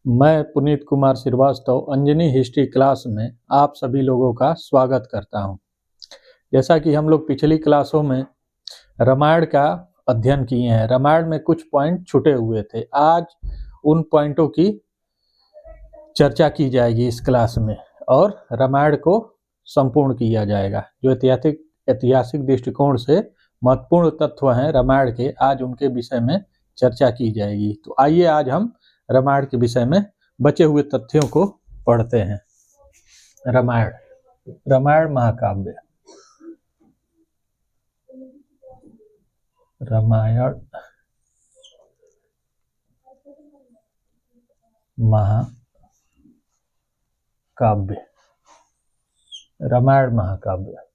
मैं Puneet Kumar Srivastava Anjani history class में आप सभी लोगों का स्वागत करता हूं। जैसा कि हम लोग पिछली क्लासों में रामायण का अध्ययन किए हैं, रामायण में कुछ पॉइंट छूटे हुए थे। आज उन पॉइंटों की चर्चा की जाएगी इस क्लास में और रामायण को संपूर्ण किया जाएगा। जो ऐतिहासिक दृष्टिकोण से महत्वपूर्ण तत्व हैं रामायण के, आज उनके विषय में चर्चा की जाएगी। तो आइए आज हम रामायण के विषय में बचे हुए तथ्यों को पढ़ते हैं। रामायण महाकाव्य। रामायण महाकाव्य। रामायण महाकाव्य।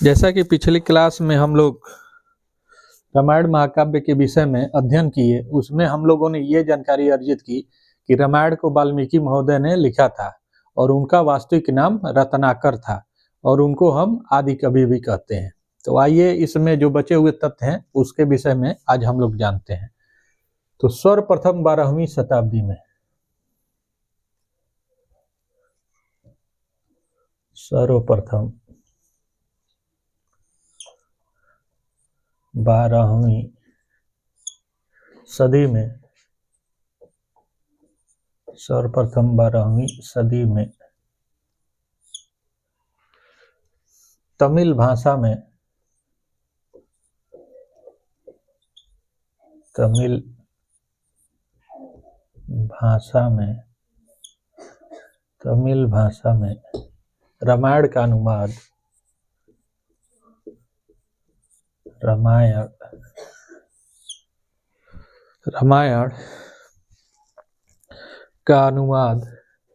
जैसा कि पिछली क्लास में हम लोग रामायण महाकाव्य के विषय में अध्ययन किए, उसमें हम लोगों ने ये जानकारी अर्जित की कि रामायण को वाल्मीकि महोदय ने लिखा था और उनका वास्तविक नाम रत्नाकर था और उनको हम आदि कवि भी कहते हैं। तो आइए इसमें जो बचे हुए तथ्य हैं उसके विषय में आज हम लोग जानते हैं। तो सर्वप्रथम 12वीं शताब्दी में, सर्वप्रथम 12वीं सदी में, सर्वप्रथम 12वीं सदी में तमिल भाषा में, तमिल भाषा में रामायण का अनुवाद, रामायण का अनुवाद,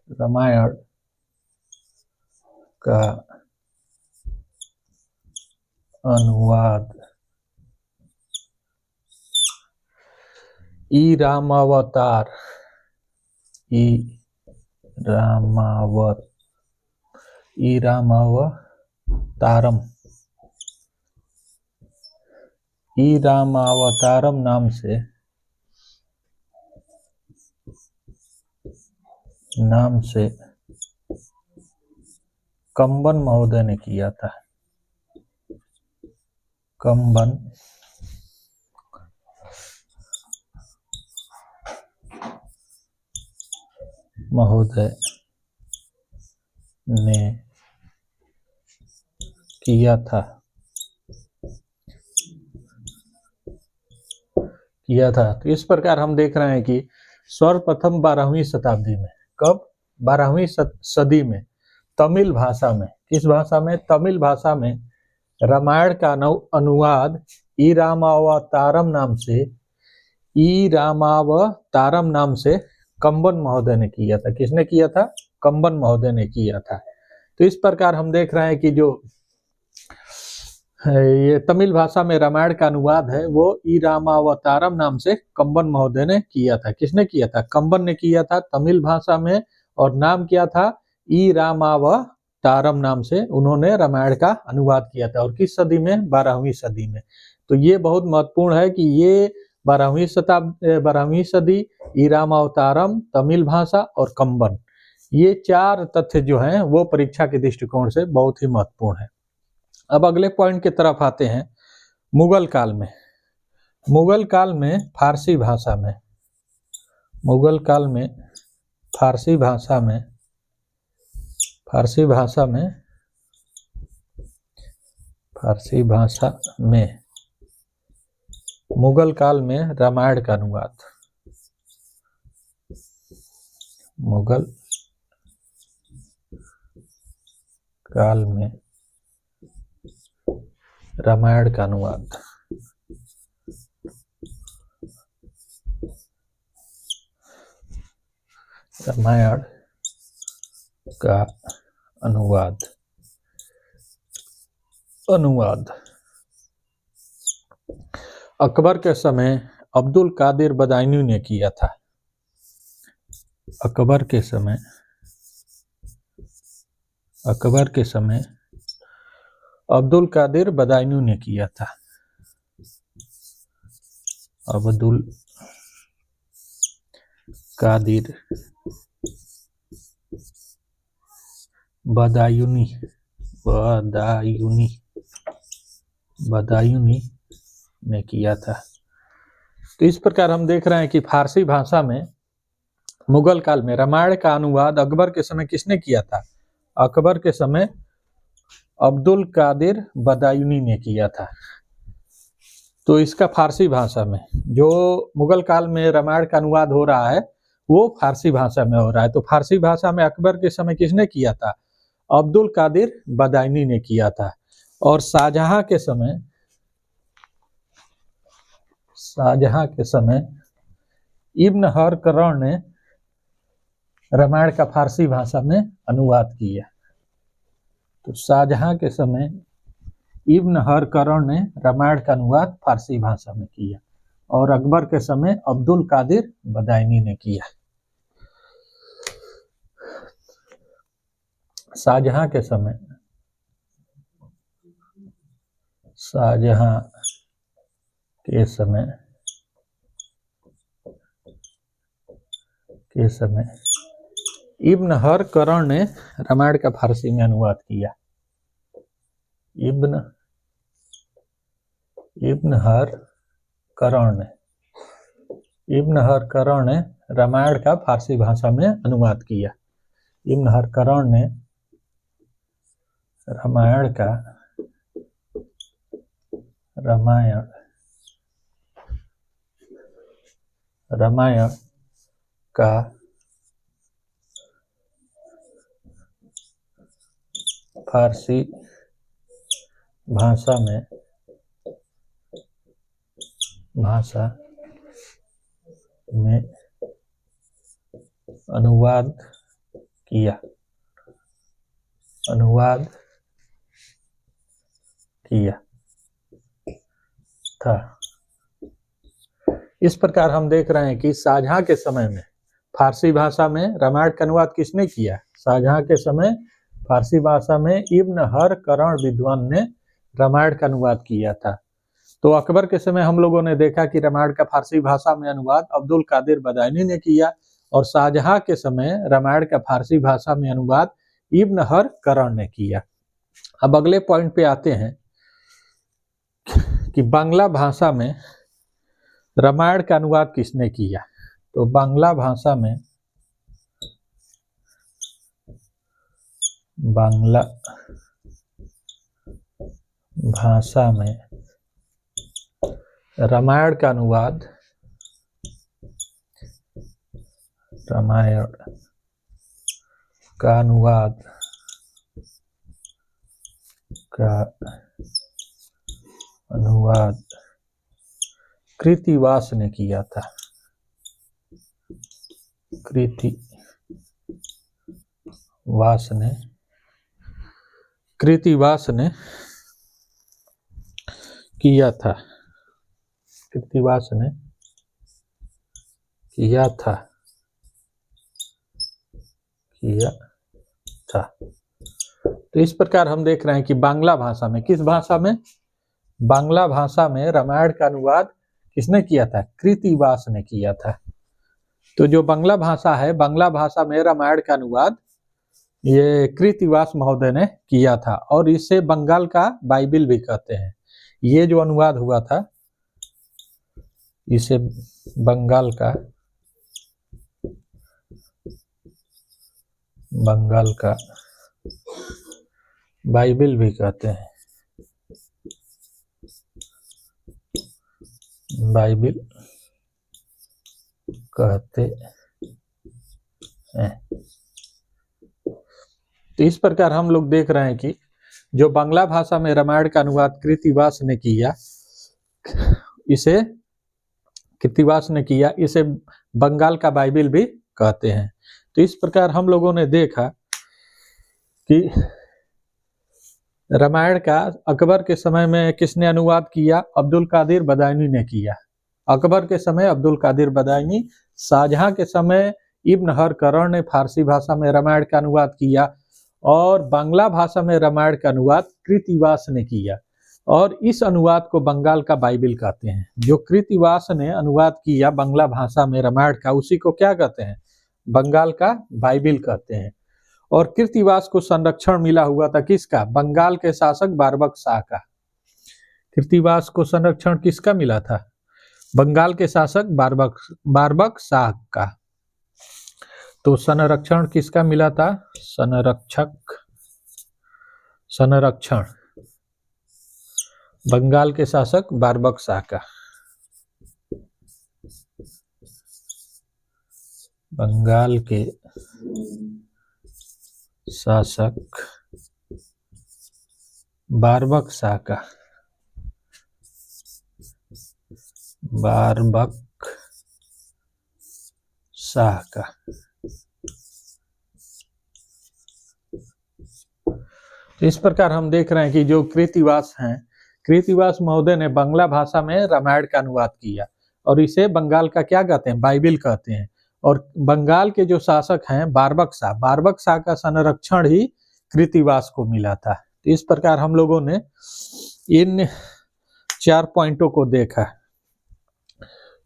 रामायण का अनुवाद ई रामावतारम नाम से कंबन महोदय ने किया था। कंबन महोदय ने किया था। तो इस प्रकार हम देख रहे हैं कि सर्वप्रथम 12वीं शताब्दी में, कब? 12वीं सदी में तमिल भाषा में, किस भाषा में? तमिल भाषा में रामायण का अनुवाद ई रामावतारम नाम से कंबन महोदय ने किया था। किसने किया था? कंबन महोदय ने किया था। तो इस प्रकार हम देख रहे हैं कि जो ये तमिल भाषा में रामायण का अनुवाद है वो ई रामावतारम नाम से कंबन महोदय ने किया था। किसने किया था? कंबन ने किया था तमिल भाषा में, और नाम क्या था? ई रामावतारम नाम से उन्होंने रामायण का अनुवाद किया था। और किस सदी में? 12वीं सदी में। तो ये बहुत महत्वपूर्ण है कि ये 12वीं सदी, ई रामावतारम, तमिल भाषा और कंबन, ये चार तथ्य जो हैं वो परीक्षा के दृष्टिकोण से बहुत ही महत्वपूर्ण है। अब अगले पॉइंट की तरफ आते हैं। मुगल काल में, मुगल काल में फारसी भाषा में, मुगल काल में फारसी भाषा में, फारसी भाषा में मुगल काल में रामायण का अनुवाद, मुगल काल में रामायण का अनुवाद, रामायण का अनुवाद अकबर के समय अब्दुल कादिर बदायूनी ने किया था। अकबर के समय अब्दुल कादिर बदायूनी ने किया था। अब्दुल कादिर बदायूनी ने किया था। तो इस प्रकार हम देख रहे हैं कि फारसी भाषा में मुगल काल में रामायण का अनुवाद अकबर के समय किसने किया था? अकबर के समय अब्दुल कादिर बदायूनी ने किया था। तो इसका फारसी भाषा में जो मुगल काल में रामायण का अनुवाद हो रहा है वो फारसी भाषा में हो रहा है। तो फारसी भाषा में अकबर के समय किसने किया था? अब्दुल कादिर बदायूनी ने किया था। और शाहजहां के समय इब्न हरकरण ने रामायण का फारसी भाषा में अनुवाद किया। तो शाहजहां के समय इब्न हरकरण ने रामायण का अनुवाद फारसी भाषा में किया और अकबर के समय अब्दुल कादिर बदायूनी ने किया। शाहजहां के समय इब्न हरकरण ने रामायण का फारसी में अनुवाद किया। इब्न हरकरण ने रामायण का फारसी भाषा में अनुवाद किया। इब्न हरकरण ने रामायण का फारसी भाषा में अनुवाद किया था। इस प्रकार हम देख रहे हैं कि शाहजहां के समय में फारसी भाषा में रामायण का अनुवाद किसने किया? शाहजहां के समय फारसी भाषा में इब्न हरकरण विद्वान ने रामायण का अनुवाद किया था। तो अकबर के समय हम लोगों ने देखा कि रामायण का फारसी भाषा में अनुवाद अब्दुल कादिर बदायूनी ने किया और शाहजहां के समय रामायण का फारसी भाषा में अनुवाद इब्न हरकरण ने किया। अब अगले पॉइंट पे आते हैं कि बांग्ला भाषा में रामायण का अनुवाद किसने किया? तो बांग्ला भाषा में रामायण का अनुवाद कृत्तिवास ने किया था। कृत्तिवास ने किया था। तो इस प्रकार हम देख रहे हैं कि बांग्ला भाषा में, किस भाषा में? बांग्ला भाषा में रामायण का अनुवाद किसने किया था? कृत्तिवास ने किया था। तो जो बांग्ला भाषा है, बांग्ला भाषा में रामायण का अनुवाद ये कृत्तिवास महोदय ने किया था और इसे बंगाल का बाइबिल भी कहते हैं। ये जो अनुवाद हुआ था इसे बंगाल का बाइबिल भी कहते हैं। तो इस प्रकार हम लोग देख रहे हैं कि जो बांग्ला भाषा में रामायण का अनुवाद कृत्तिवास ने किया, इसे बंगाल का बाइबिल भी कहते हैं। तो इस प्रकार हम लोगों ने देखा कि रामायण का अकबर के समय में किसने अनुवाद किया? अब्दुल कादिर बदायूनी ने किया। अकबर के समय अब्दुल कादिर बदायूनी। शाहजहां के समय इब्न हरकरण ने फारसी भाषा में रामायण का अनुवाद किया और बांग्ला भाषा में रामायण का अनुवाद कृतिवास ने किया, और इस अनुवाद को बंगाल का बाइबिल कहते हैं। जो कृतिवास ने अनुवाद किया बांग्ला भाषा में रामायण का, उसी को क्या कहते हैं? बंगाल का बाइबिल कहते हैं। और कृतिवास को संरक्षण मिला हुआ था किसका? बंगाल के शासक बारबक शाह का। कृतिवास को संरक्षण किसका मिला था? बंगाल के शासक बारबक शाह का। तो संरक्षण किसका मिला था? संरक्षण बंगाल के शासक बारबक शाह का। बंगाल के शासक बारबक शाह का। बारबक शाह का। तो इस प्रकार हम देख रहे हैं कि जो कृतिवास हैं, कृतिवास महोदय ने बांग्ला भाषा में रामायण का अनुवाद किया, और इसे बंगाल का क्या कहते हैं? बाइबिल कहते हैं। और बंगाल के जो शासक हैं बारबक शाह का संरक्षण ही कृतिवास को मिला था। तो इस प्रकार हम लोगों ने इन 4 पॉइंटों को देखा।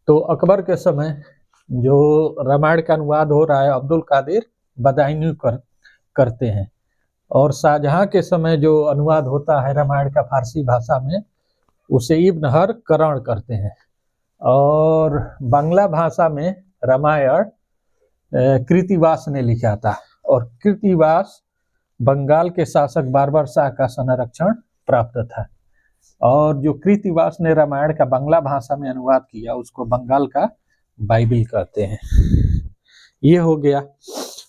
तो अकबर के समय जो रामायण का अनुवाद हो रहा है अब्दुल कादिर बदायूं करते हैं, और शाहजहां के समय जो अनुवाद होता है रामायण का फारसी भाषा में, उसे इब्न हर करण करते हैं। और बांग्ला भाषा में रामायण कृतिवास ने लिखा था, और कृतिवास बंगाल के शासक बारबक शाह का संरक्षण प्राप्त था। और जो कृतिवास ने रामायण का बांग्ला भाषा में अनुवाद किया, उसको बंगाल का बाइबिल कहते हैं। ये हो गया।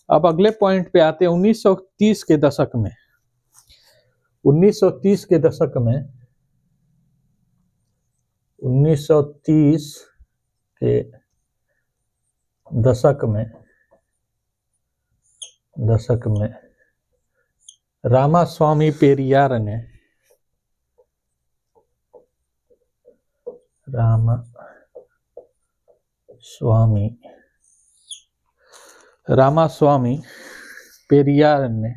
अब अगले पॉइंट पे आते हैं। 1930 के दशक में 1930 के दशक में 1930 के दशक में रामास्वामी पेरियार ने रामास्वामी पेरियार ने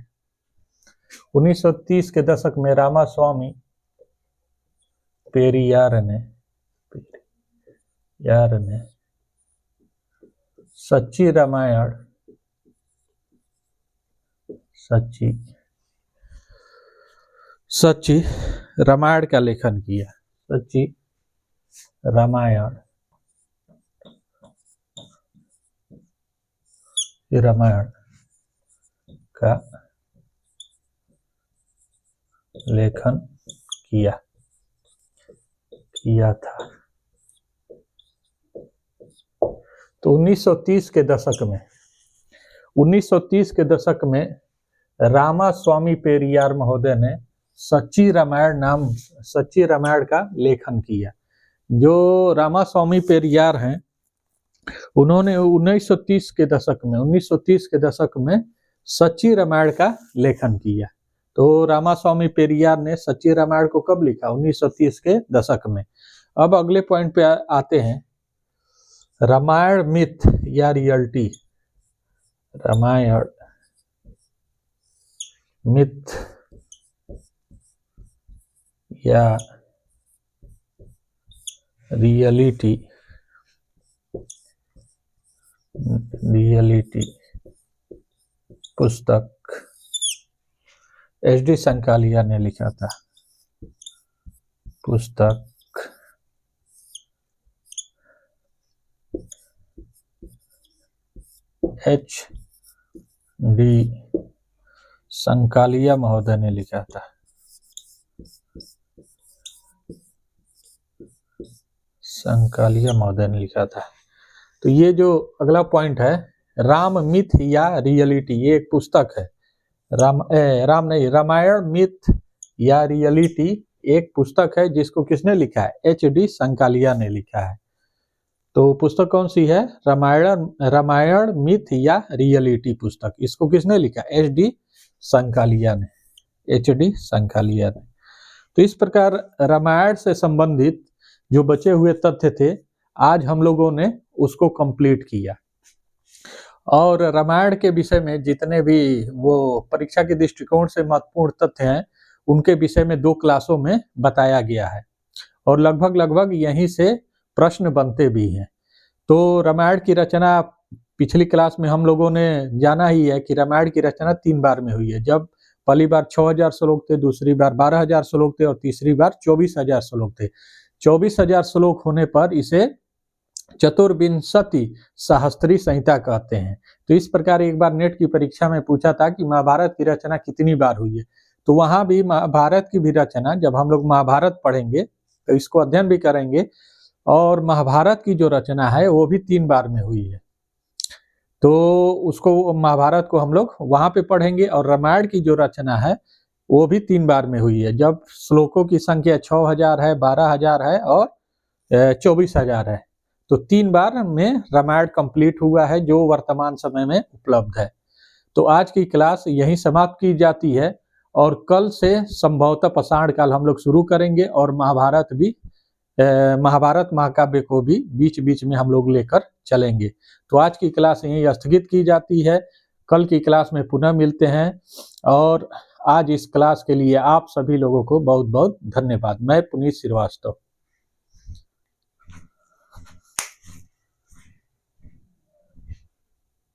1930 के दशक में रामास्वामी पेरियार ने सच्ची रामायण का लेखन किया। सच्ची रामायण का लेखन किया था। तो 1930 के दशक में रामास्वामी पेरियार महोदय ने सच्ची रामायण का लेखन किया। जो रामास्वामी पेरियार हैं, उन्होंने 1930 के दशक में सच्ची रामायण का लेखन किया। तो रामास्वामी पेरियार ने सच्ची रामायण को कब लिखा? 1930 के दशक में। अब अगले पॉइंट पे आते हैं। रामायण मिथ या रियलिटी। रामायण मिथ या रियलिटी पुस्तक एच डी संकालिया ने लिखा था। पुस्तक एच डी संकालिया महोदय ने लिखा था। तो ये जो अगला पॉइंट है, राम मिथ या रियलिटी, ये एक पुस्तक है। रामायण मिथ या रियलिटी एक पुस्तक है, जिसको किसने लिखा है? एच डी संकालिया ने लिखा है। तो पुस्तक कौन सी है? रामायण मिथ या रियलिटी पुस्तक। इसको किसने लिखा? एच डी संकालिया ने। तो इस प्रकार रामायण से संबंधित जो बचे हुए तथ्य थे, आज हम लोगों ने उसको कंप्लीट किया। और रामायण के विषय में जितने भी वो परीक्षा के दृष्टिकोण से महत्वपूर्ण तथ्य हैं, उनके विषय में 2 क्लासों में बताया गया है और लगभग यहीं से प्रश्न बनते भी हैं। तो रामायण की रचना पिछली क्लास में हम लोगों ने जाना ही है कि रामायण की रचना 3 बार में हुई है। जब पहली बार 6000 श्लोक थे, दूसरी बार 12000 श्लोक थे और तीसरी बार 24000 श्लोक थे। 24000 श्लोक होने पर इसे चतुर्विंशति सहस्त्री संहिता कहते हैं। तो इस प्रकार एक बार नेट की परीक्षा में पूछा था कि महाभारत की रचना कितनी बार हुई है, तो वहां भी महाभारत की भी रचना, जब हम लोग महाभारत पढ़ेंगे तो इसको अध्ययन भी करेंगे, और महाभारत की जो रचना है वो भी 3 बार में हुई है। तो उसको, महाभारत को हम लोग वहां पे पढ़ेंगे, और रामायण की जो रचना है वो भी 3 बार में हुई है, जब श्लोकों की संख्या 6000 है, 12000 है और 24000 है। तो 3 बार में रामायण कंप्लीट हुआ है जो वर्तमान समय में उपलब्ध है। तो आज की क्लास यहीं समाप्त की जाती है और कल से संभवतः पाषाण काल हम लोग शुरू करेंगे और महाभारत महाकाव्य को भी बीच बीच में हम लोग लेकर चलेंगे। तो आज की क्लास यहीं स्थगित की जाती है, कल की क्लास में पुनः मिलते हैं। और आज इस क्लास के लिए आप सभी लोगों को बहुत बहुत धन्यवाद। मैं पुनीत श्रीवास्तव।